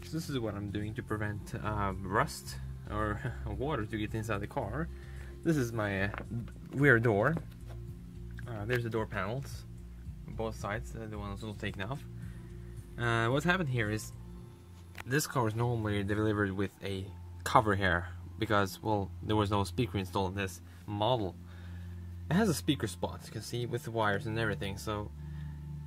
So this is what I'm doing to prevent rust or water to get inside the car. This is my rear door. There's the door panels on both sides, the ones all taken off. What's happened here is this car is normally delivered with a cover here because, well, there was no speaker installed in this model. It has a speaker spot, you can see, with the wires and everything, so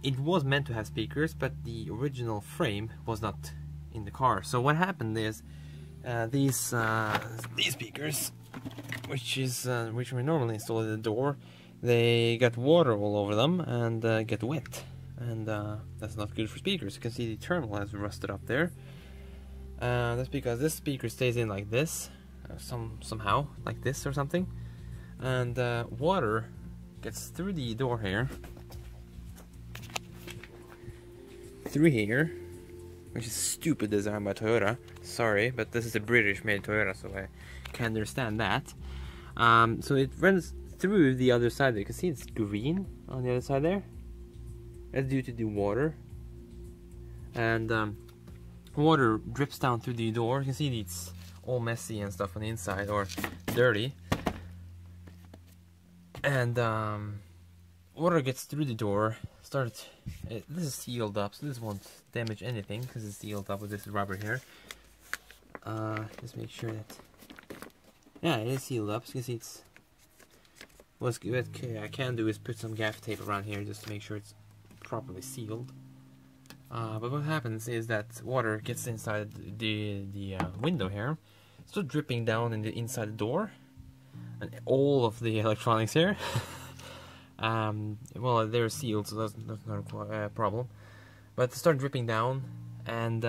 it was meant to have speakers, but the original frame was not in the car. So what happened is these speakers, which were normally installed in the door, they got water all over them and get wet, and that's not good for speakers. You can see the terminal has rusted up there. That's because this speaker stays in like this, somehow like this or something, and water gets through the door here, through here, which is stupid design by Toyota. Sorry, but this is a British-made Toyota, so I can't understand that. So it runs through the other side. You can see it's green on the other side there. That's due to the water, and water drips down through the door. You can see it's all messy and stuff on the inside, or dirty, and water gets through the door. This is sealed up, so this won't damage anything because it's sealed up with this rubber here. Just make sure that, yeah, it is sealed up. So you can see what I can do is put some gaff tape around here just to make sure it's properly sealed. But what happens is that water gets inside the window here, starts dripping down inside the door, and all of the electronics here. Well, they're sealed, so that's not a problem. But it starts dripping down, and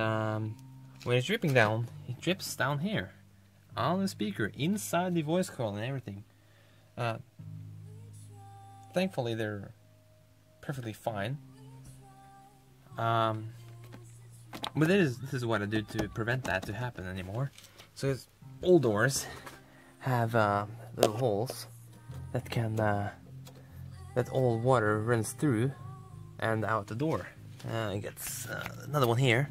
when it's dripping down, it drips down here on the speaker, inside the voice coil and everything. Thankfully, they're perfectly fine. But this is what I do to prevent that to happen anymore. So all doors have little holes that can that all water runs through and out the door. It gets another one here.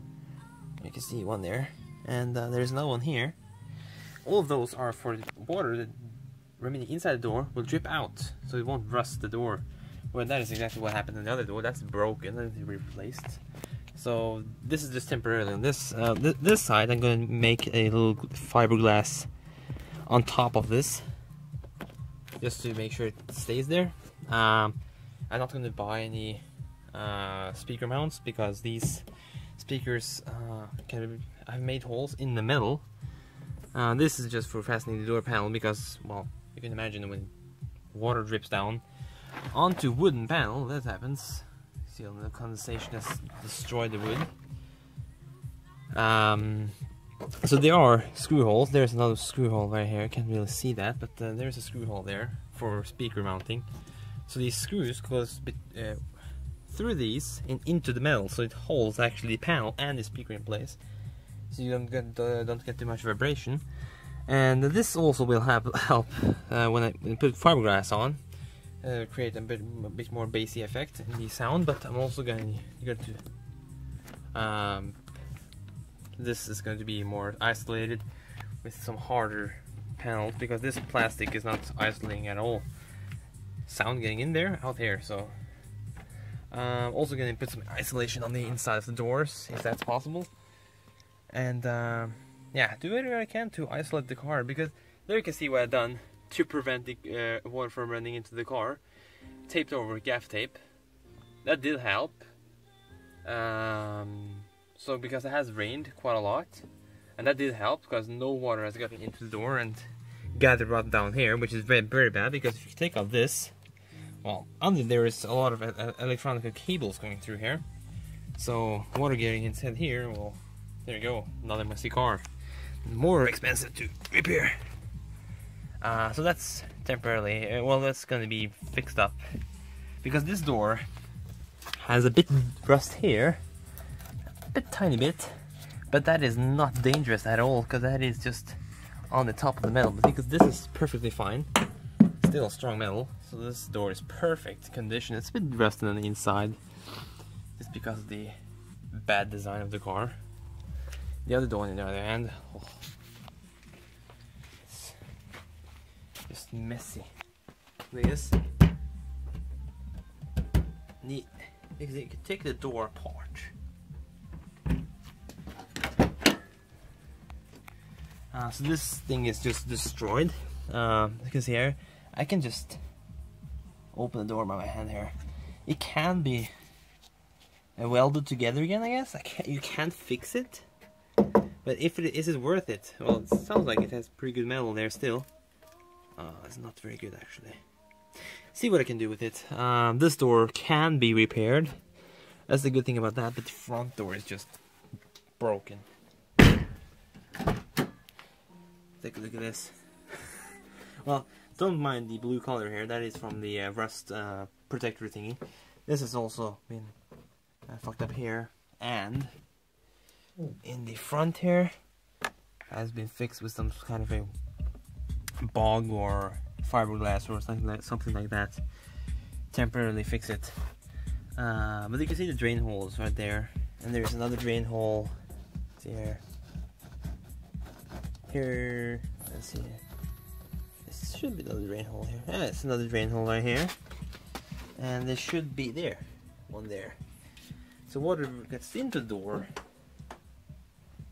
You can see one there, and there's another one here. All of those are for water that remaining inside the door will drip out, so it won't rust the door. Well, that is exactly what happened in the other door. That's broken and replaced. So this is just temporarily. On this this side, I'm going to make a little fiberglass on top of this, just to make sure it stays there. I'm not going to buy any speaker mounts because these speakers I've made holes in the metal. This is just for fastening the door panel because, well, you can imagine when water drips down onto wooden panel, that happens. See, the condensation has destroyed the wood. So there are screw holes. There's another screw hole right here. I can't really see that, but there's a screw hole there for speaker mounting. So these screws goes through these and into the metal, so it holds actually the panel and the speaker in place, so you don't get too much vibration. And this also will help when I put fiberglass on, create a bit more bassy effect in the sound. But I'm also going to this is going to be more isolated with some harder panels, because this plastic is not isolating at all. Sound getting in there, out here. So also going to put some isolation on the inside of the doors if that's possible, and yeah, do whatever I can to isolate the car, because there you can see what I've done to prevent the water from running into the car. Taped over gaff tape. That did help. So because it has rained quite a lot, and that did help because no water has gotten into the door and gathered right down here, which is very, very bad, because if you take off this, well, under there is a lot of electronic cables going through here. So water getting inside here, well, there you go, another messy car. More expensive to repair. So that's temporarily, well, that's going to be fixed up, because this door has a bit rust here, a bit tiny bit, but that is not dangerous at all, because that is just on the top of the metal. But because this is perfectly fine, still strong metal, so this door is perfect condition. It's a bit rusted on the inside, just because of the bad design of the car. The other door on the other hand, oh, it's just messy. Look at this. Neat. Because you can take the door apart. So this thing is just destroyed. Because here, I can just open the door by my hand here. It can be welded together again, I guess. You can't fix it. But if is it worth it? Well, it sounds like it has pretty good metal there still. It's not very good actually. See what I can do with it. This door can be repaired. That's the good thing about that, but the front door is just broken. Take a look at this. Well, don't mind the blue color here. That is from the rust protector thingy. This has also been fucked up here, and in the front here has been fixed with some kind of a bog or fiberglass or something like that. Temporarily fix it. But you can see the drain holes right there, and there's another drain hole there. Here, let's see. This should be another drain hole here. Yeah, it's another drain hole right here, and there should be there, one there. So water gets into the door,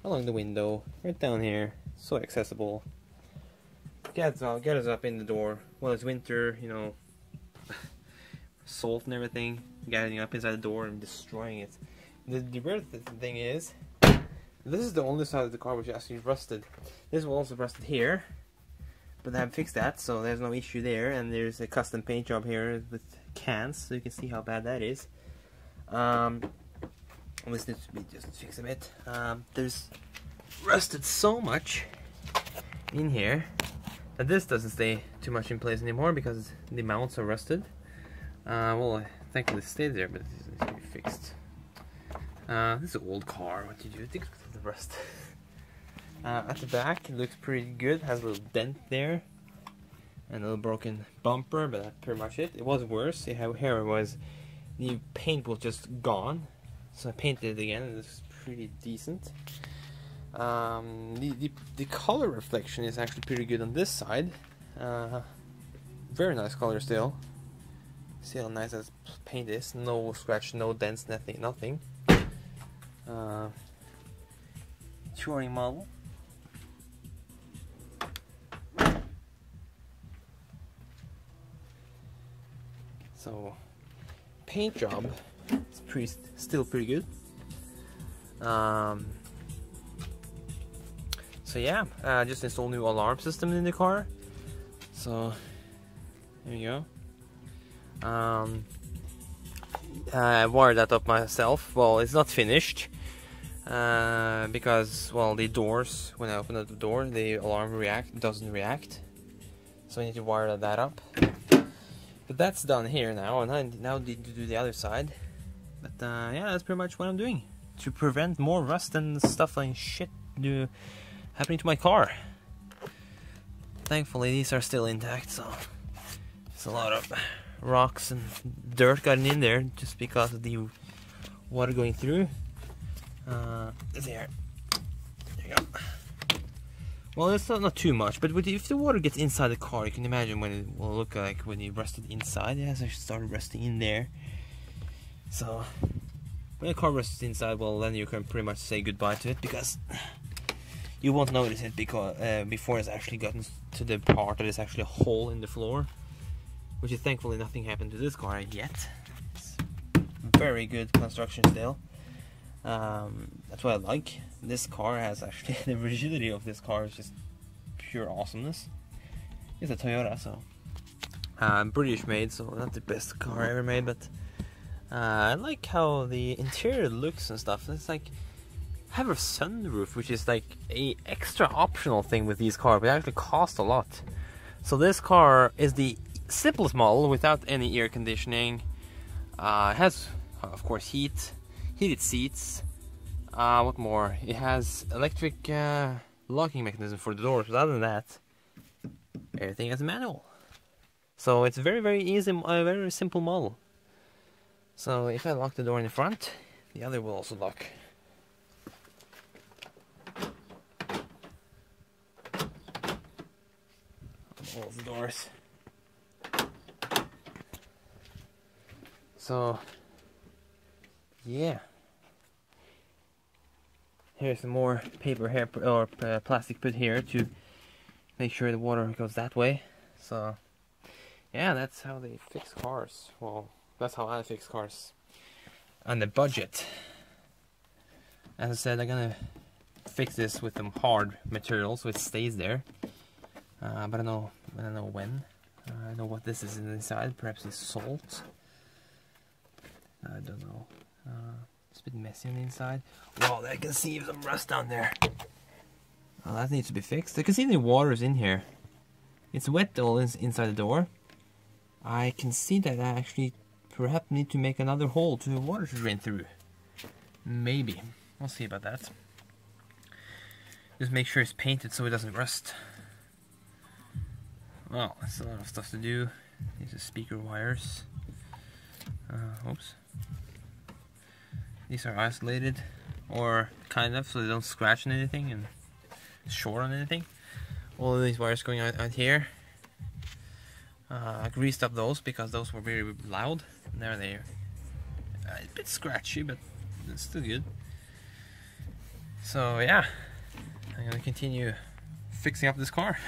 along the window, right down here. So accessible. Get us up in the door. Well, it's winter, you know, salt and everything, getting up inside the door and destroying it. The weird thing is, this is the only side of the car which is actually rusted. This was also rusted here, but I have fixed that, so there's no issue there. And there's a custom paint job here with cans, so you can see how bad that is. This needs to be just fixed a bit. There's rusted so much in here that this doesn't stay too much in place anymore because the mounts are rusted. Well, thankfully it stayed there, but it needs to be fixed. This is an old car. What do you do? Think of the rust. At the back, it looks pretty good. Has a little dent there and a little broken bumper, but that's pretty much it. It was worse. See how here it was. The paint was just gone, so I painted it again, and it's pretty decent. The color reflection is actually pretty good on this side. Very nice color still. See how nice this paint is. No scratch, no dents, nothing. Touring model. So, paint job is still pretty good. So yeah, just installed new alarm system in the car. So there you go. I wired that up myself. Well, it's not finished because, well, the doors, when I open up the door, the alarm doesn't react. So I need to wire that up. But that's done here now, and I now need to do the other side. But yeah, that's pretty much what I'm doing to prevent more rust and stuff like shit happening to my car. Thankfully, these are still intact, so it's a lot of rocks and dirt gotten in there just because of the water going through. There you go. Well, it's not too much, but if the water gets inside the car, you can imagine what it will look like when you rust it inside. It has actually started rusting in there. So when the car rusts inside, well, then you can pretty much say goodbye to it, because you won't notice it because before it's actually gotten to the part that is actually a hole in the floor. Which is thankfully nothing happened to this car yet. It's very good construction still. That's what I like. This car has actually, the rigidity of this car is just pure awesomeness. It's a Toyota, so British made, so not the best car ever made, but I like how the interior looks and stuff. It's like have a sunroof, which is like a extra optional thing with these cars, but it actually costs a lot. So this car is the simplest model without any air conditioning. It has, of course, heated seats. What more? It has electric locking mechanism for the doors, but other than that, everything is manual. So it's a very, very easy, very simple model. So if I lock the door in the front, the other will also lock. all the doors. So, yeah. Here's some more paper here, or plastic put here to make sure the water goes that way. So, yeah, that's how they fix cars. Well, that's how I fix cars on the budget. As I said, I'm gonna fix this with some hard material so it stays there. But I don't know when. I know what this is inside. Perhaps it's salt. I don't know. It's a bit messy on the inside. Well, I can see some rust down there. Oh, that needs to be fixed. I can see the water is in here. It's wet all inside the door. I can see that I actually perhaps need to make another hole to the water to drain through. Maybe. We'll see about that. Just make sure it's painted so it doesn't rust. Well, that's a lot of stuff to do. These are speaker wires. Oops. These are isolated, or kind of, so they don't scratch on anything and short on anything. All of these wires going out here. I greased up those because those were very loud. And there they are. A bit scratchy, but it's still good. So yeah, I'm gonna continue fixing up this car.